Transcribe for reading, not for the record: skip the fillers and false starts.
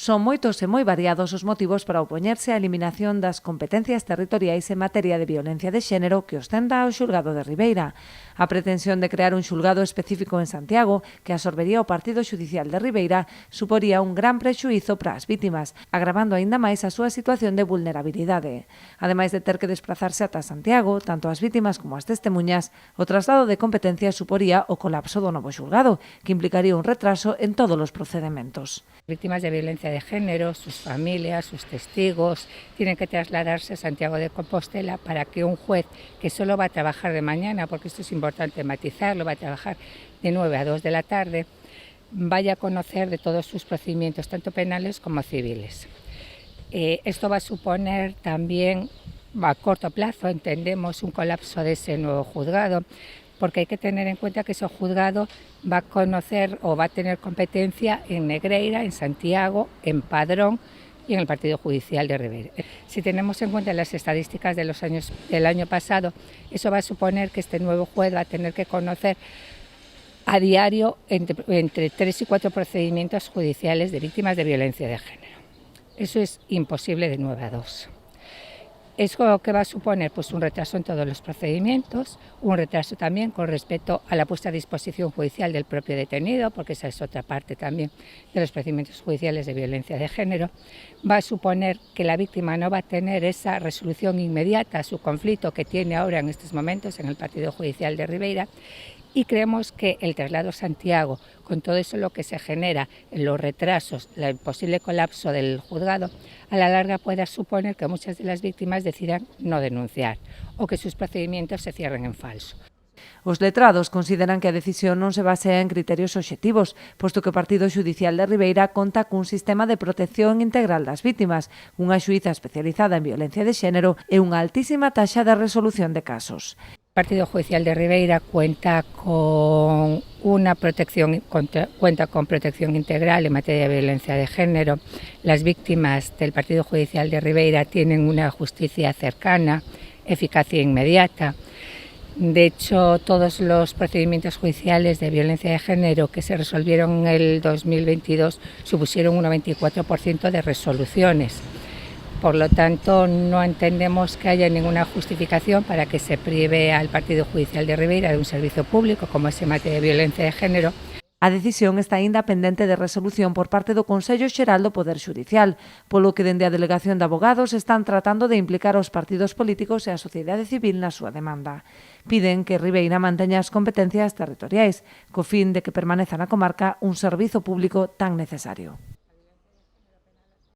Son moitos e moi variados os motivos para opoñerse á eliminación das competencias territoriais en materia de violencia de xénero que ostenta o xulgado de Ribeira. A pretensión de crear un xulgado específico en Santiago que absorbería o Partido Xudicial de Ribeira suporía un gran prexuízo para as vítimas, agravando aínda máis a súa situación de vulnerabilidade. Ademais de ter que desplazarse ata Santiago, tanto as vítimas como as testemuñas, o traslado de competencias suporía o colapso do novo xulgado, que implicaría un retraso en todos os procedementos. Víctimas de violencia de género, sus familias, sus testigos, tienen que trasladarse a Santiago de Compostela para que un juez que solo va a trabajar de mañana, porque esto es importante matizarlo, va a trabajar de 9 a 2 de la tarde, vaya a conocer de todos sus procedimientos, tanto penales como civiles. Esto va a suponer también, a corto plazo, entendemos, un colapso de ese nuevo juzgado, porque hay que tener en cuenta que ese juzgado va a conocer o va a tener competencia en Negreira, en Santiago, en Padrón y en el Partido Judicial de Ribeira. Si tenemos en cuenta las estadísticas del año pasado, eso va a suponer que este nuevo juez va a tener que conocer a diario entre 3 y 4 procedimientos judiciales de víctimas de violencia de género. Eso es imposible de 9 a 2. ¿Eso que va a suponer? Pues un retraso en todos los procedimientos, un retraso también con respecto a la puesta a disposición judicial del propio detenido, porque esa es otra parte también de los procedimientos judiciales de violencia de género. Va a suponer que la víctima no va a tener esa resolución inmediata a su conflicto que tiene ahora en estos momentos en el Partido Judicial de Ribeira. Y creemos que el traslado a Santiago, con todo eso lo que se genera, los retrasos, el posible colapso del juzgado, a la larga pueda suponer que muchas de las víctimas decidan no denunciar o que sus procedimientos se cierren en falso. Os letrados consideran que a decisión non se basea en criterios obxectivos, posto que o Partido Xudicial de Ribeira conta cun sistema de protección integral das vítimas, unha xuíza especializada en violencia de xénero e unha altísima taxa de resolución de casos. El Partido Judicial de Ribeira cuenta con protección integral en materia de violencia de género. Las víctimas del Partido Judicial de Ribeira tienen una justicia cercana, eficacia inmediata. De hecho, todos los procedimientos judiciales de violencia de género que se resolvieron en el 2022 supusieron un 94% de resoluciones. Por lo tanto, no entendemos que haya ninguna justificación para que se prive al Partido Judicial de Ribeira de un servicio público como es en materia de violencia de género. A decisión está aínda pendente de resolución por parte do Consello Xeral do Poder Xudicial, polo que dende a Delegación de Abogados están tratando de implicar aos partidos políticos e a sociedade civil na súa demanda. Piden que Ribeira manteña as competencias territoriais, co fin de que permaneza na comarca un servizo público tan necesario.